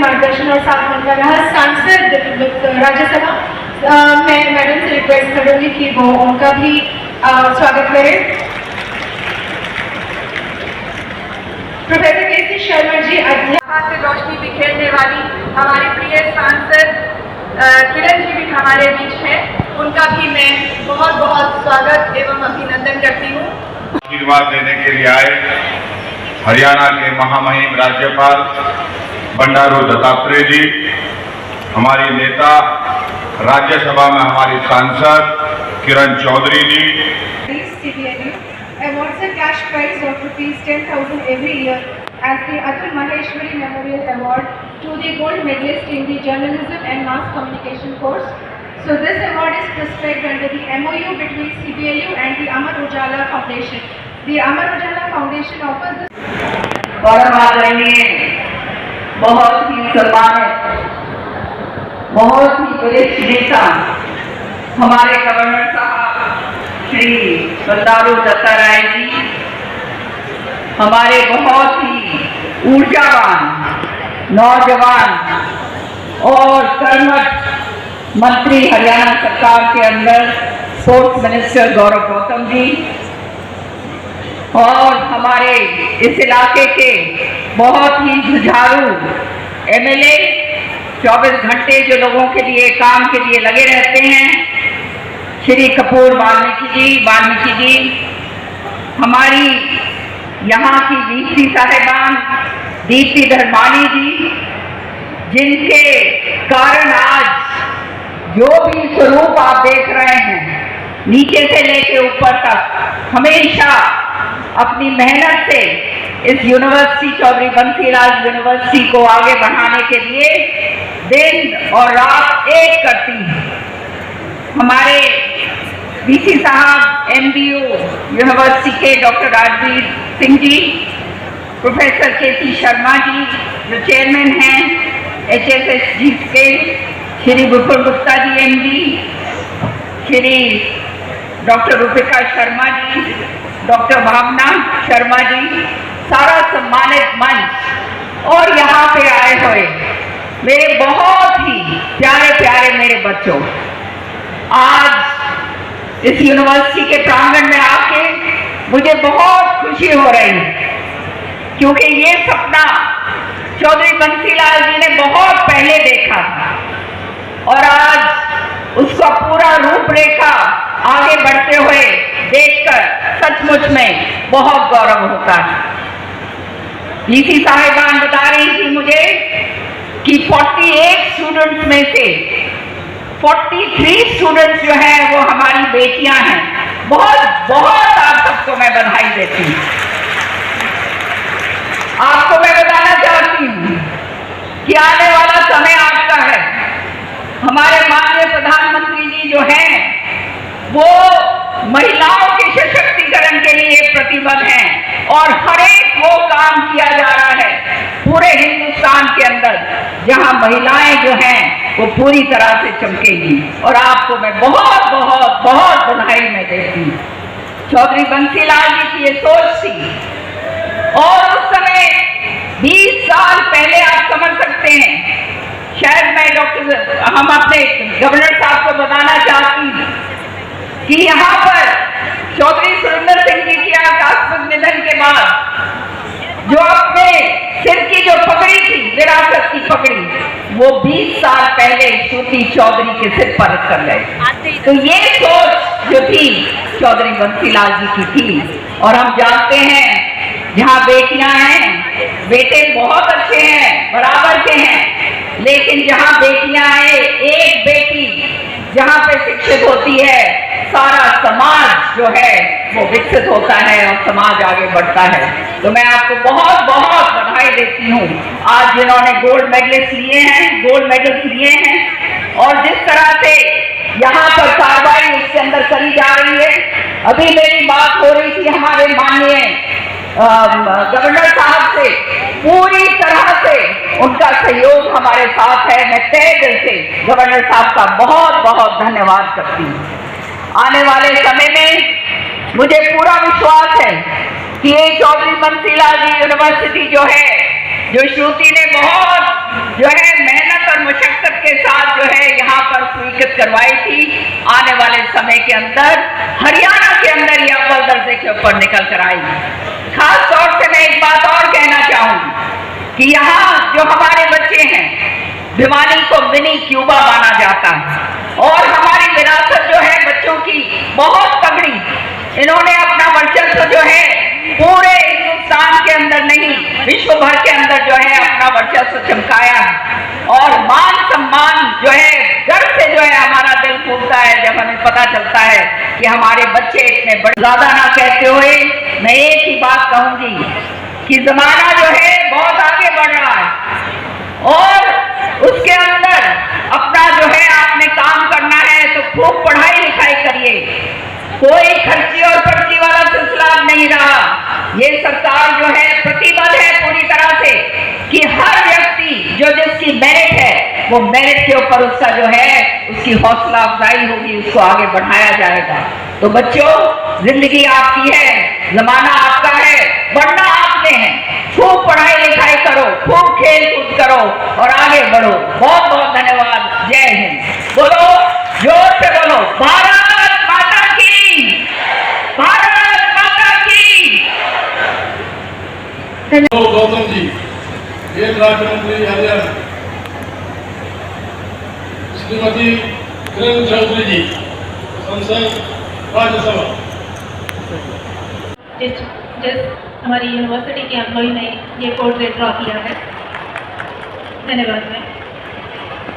मार्गदर्शन और साथ मिलकर रहा सांसद राज्यसभा मैं मैडम से रिक्वेस्ट करूंगी कि वो उनका भी स्वागत करें। प्रोफेसर के सी शर्मा जी, यहाँ से रोशनी बिखेरने वाली हमारे प्रिय सांसद किरण जी भी हमारे बीच हैं, उनका भी मैं बहुत बहुत स्वागत एवं अभिनंदन करती हूँ। आशीर्वाद देने के लिए आए हरियाणा के महामहिम राज्यपाल बंडारू दत्तात्रेय जी, हमारी नेता राज्यसभा में हमारी सांसद किरण चौधरी जी। Awards a cash prize of ₹10,000 every year as the Atul Maheshwari Memorial Award to the gold medalist in the journalism and mass communication course. So this award is prescribed under the MOU between CBLU and the Amar Ujala Foundation. The Amar Ujala Foundation offers बहुत ही सम्मानित, बहुत ही वरिष्ठ नेता हमारे governor साहब श्री बंडारू दत्तात्रेय जी, हमारे बहुत ही ऊर्जावान नौजवान और कर्मठ मंत्री हरियाणा सरकार के अंदर स्पोर्ट्स मिनिस्टर गौरव गौतम जी, और हमारे इस इलाके के बहुत ही जुझारू एमएलए 24 घंटे जो लोगों के लिए काम के लिए लगे रहते हैं, श्री कपूर वाल्मीकि जी, हमारी यहाँ की वीसी साहिबान दीप्ति धर्मानी जी, जिनके कारण आज जो भी स्वरूप आप देख रहे हैं नीचे से लेके ऊपर तक, हमेशा अपनी मेहनत से इस यूनिवर्सिटी चौधरी बंसीलाल यूनिवर्सिटी को आगे बढ़ाने के लिए दिन और रात एक करती हैं। हमारे वीसी साहब एमबीयू यूनिवर्सिटी के डॉक्टर राजवीर सिंह जी, प्रोफेसर के सी शर्मा जी जो चेयरमैन हैं HSSG के, श्री विपुल Gupta ji MD, Shri doctor Rupika Sharma ji, doctor भावना शर्मा जी, सारा सम्मानित मंच और यहाँ पे आए हुए मेरे बहुत ही प्यारे प्यारे मेरे बच्चों, आज इस यूनिवर्सिटी के प्रांगण में आके मुझे बहुत खुशी हो रही है, क्योंकि ये सपना चौधरी बंसीलाल जी ने बहुत पहले देखा था और आज उसका पूरा रूपरेखा आगे बढ़ते हुए देखकर सचमुच में बहुत गौरव होता है। वीसी साहिबान बता रही थी मुझे कि 48 स्टूडेंट्स में से 43 स्टूडेंट्स जो हैं वो हमारी बेटियां हैं। बहुत बहुत आप सबको मैं बधाई देती हूँ। आपको मैं बताना चाहती हूँ कि आने वाला समय आपका है। हैं वो पूरी तरह से चमकेगी। और आपको मैं बहुत बहुत बहुत बधाई मैं देती हूँ। चौधरी बंसीलाल जी की ये सोच थी, और उस समय 20 साल पहले आप समझ सकते हैं, शायद मैं हम अपने गवर्नर साहब को बताना चाहती हूँ कि यहाँ पर चौधरी सुरेंद्र सिंह जी की आकस्मिक निधन के बाद जो अपने सिर की जो पगड़ी थी, विरासत की पगड़ी, वो 20 साल पहले श्रुति चौधरी के सिर पर रख कर गए। तो ये सोच जो थी चौधरी बंसीलाल जी की थी। और हम जानते हैं जहाँ बेटियां हैं, बेटे बहुत अच्छे हैं, बराबर के हैं, लेकिन जहाँ बेटियां हैं, एक बेटी जहाँ पे शिक्षित होती है, सारा समाज जो है वो विकसित होता है और समाज आगे बढ़ता है। तो मैं आपको बहुत बहुत बधाई देती हूँ आज जिन्होंने गोल्ड मेडलिस्ट लिए हैं, गोल्ड मेडल्स लिए हैं। और जिस तरह से यहाँ पर कार्रवाई उसके अंदर करी जा रही है, अभी मेरी बात हो रही थी हमारे माननीय गवर्नर साहब से, पूरी तरह से उनका सहयोग हमारे साथ है। मैं तहे दिल से गवर्नर साहब का बहुत बहुत धन्यवाद करती हूँ। आने वाले समय में मुझे पूरा विश्वास है कि ये चौधरी बंसीलाल जी यूनिवर्सिटी जो है, जो श्रुति ने बहुत जो है मेहनत और मशक्कत के साथ जो है यहाँ पर स्वीकृत करवाई थी, आने वाले समय के अंदर हरियाणा के अंदर ये अव्वल दर्जे के ऊपर निकल कर आएगी। खास तौर से मैं एक बात और कहना चाहूंगी कि यहाँ जो हमारे बच्चे हैं, भिवानी को मिनी क्यूबा माना जाता है, और हमारी विरासत जो है बच्चों की बहुत तगड़ी, इन्होंने अपना वर्चस्व जो है पूरे हिंदुस्तान के अंदर नहीं, विश्व भर के अंदर जो है अपना वर्चस्व चमकाया है। और मान सम्मान जो है, गर्व से जो है हमारा दिल फूलता है जब हमें पता चलता है कि हमारे बच्चे इतने बड़े। ज्यादा ना कहते हुए मैं एक ही बात कहूंगी कि जमाना जो है बहुत आगे बढ़ रहा है, और उसके अंदर अपना जो है आपने काम करना है तो खूब पढ़ाई लिखाई करिए। कोई खर्ची और पर्ची वाला सिलसिला नहीं रहा। ये सरकार जो है प्रतिबद्ध है पूरी तरह से कि हर व्यक्ति जो जिसकी मेरिट है, वो मेरिट के ऊपर उसका जो है उसकी हौसला अफजाई होगी, उसको आगे बढ़ाया जाएगा। तो बच्चों, जिंदगी आपकी है, जमाना आपका है, बढ़ना आपने है। खूब पढ़ाई लिखाई करो, खूब खेल कूद करो और आगे बढ़ो। बहुत बहुत धन्यवाद। जय हिंद। बोलो, जोर से बोलो, भारत माता की, भारत माता की। गौतम जी, एक राज्य मंत्री हरियाणा, श्रीमती किरण चौधरी जी, संसद राज्यसभा। जिस हमारी यूनिवर्सिटी के एम्प्लॉई ने ये पोर्ट्रेट ड्रॉ किया है, धन्यवाद। मैं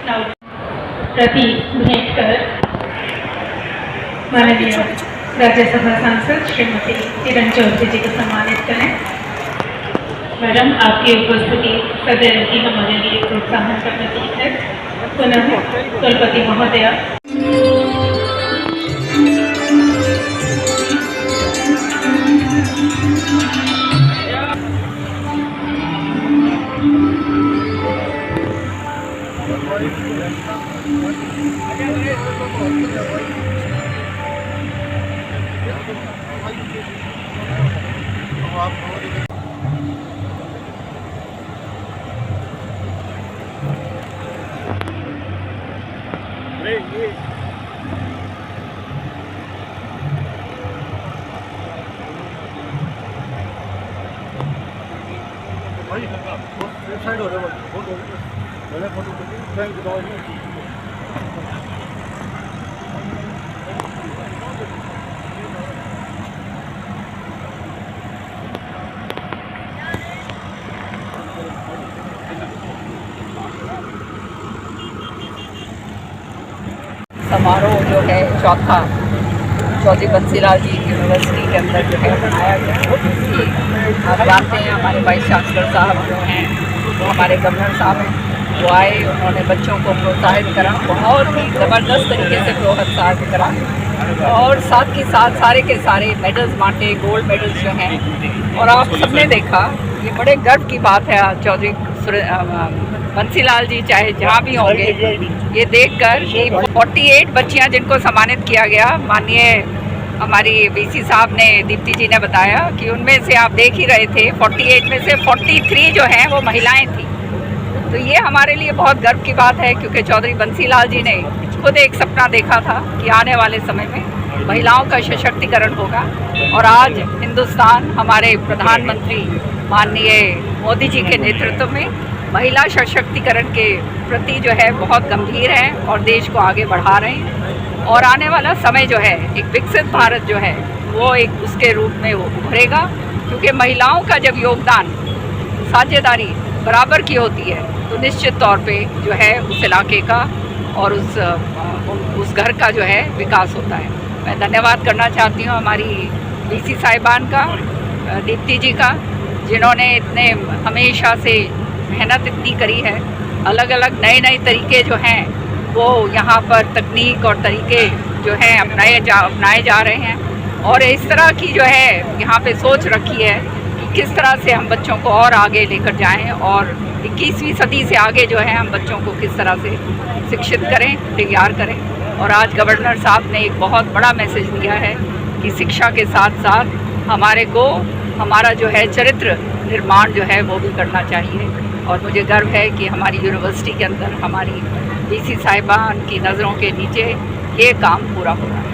नाउ प्रति भेंट कर माननीय राज्यसभा सांसद श्रीमती किरण चौधरी जी को सम्मानित करें। मैडम, आपकी उपस्थिति सदैव की हमारे लिए प्रोत्साहन का प्रतीक है। पुनः कुलपति महोदया। साइड हो रहा है, फोटो थैंक यू। समारोह जो है चौथा चौधरी बंसीलाल जी यूनिवर्सिटी के अंदर जो है मनाया गया। आप जानते हैं हमारे वाइस चांसलर साहब जो हैं, वो हमारे गवर्नर साहब हैं, वो आए, उन्होंने बच्चों को प्रोत्साहित करा, बहुत ही ज़बरदस्त तरीके से प्रोत्साहित करा, और साथ के साथ सारे के सारे मेडल्स बांटे, गोल्ड मेडल्स जो हैं। और आप सबने देखा, ये बड़े गर्व की बात है चौधरी बंसीलाल जी चाहे जहाँ भी होंगे, ये देखकर कि 48 बच्चियाँ जिनको सम्मानित किया गया, माननीय हमारी वीसी साहब ने, दीप्ति जी ने बताया कि उनमें से आप देख ही रहे थे 48 में से 43 जो हैं वो महिलाएं थी। तो ये हमारे लिए बहुत गर्व की बात है, क्योंकि चौधरी बंसीलाल जी ने खुद एक सपना देखा था कि आने वाले समय में महिलाओं का सशक्तिकरण होगा, और आज हिंदुस्तान हमारे प्रधानमंत्री माननीय मोदी जी के नेतृत्व में महिला सशक्तिकरण के प्रति जो है बहुत गंभीर है और देश को आगे बढ़ा रहे हैं। और आने वाला समय जो है एक विकसित भारत जो है वो एक उसके रूप में वो उभरेगा, क्योंकि महिलाओं का जब योगदान, साझेदारी बराबर की होती है तो निश्चित तौर पे जो है उस इलाके का और उस घर का जो है विकास होता है। मैं धन्यवाद करना चाहती हूँ हमारी वीसी साहिबान का, दीप्ति जी का, जिन्होंने इतने हमेशा से मेहनत इतनी करी है। अलग अलग नए नए तरीके जो हैं वो यहाँ पर तकनीक और तरीके जो हैं अपनाए जा रहे हैं, और इस तरह की जो है यहाँ पे सोच रखी है कि किस तरह से हम बच्चों को और आगे लेकर जाएं, और 21वीं सदी से आगे जो है हम बच्चों को किस तरह से शिक्षित करें, तैयार करें। और आज गवर्नर साहब ने एक बहुत बड़ा मैसेज दिया है कि शिक्षा के साथ साथ हमारा जो है चरित्र निर्माण जो है वो भी करना चाहिए। और मुझे गर्व है कि हमारी यूनिवर्सिटी के अंदर हमारी वीसी साहिबान की नज़रों के नीचे ये काम पूरा हो रहा है।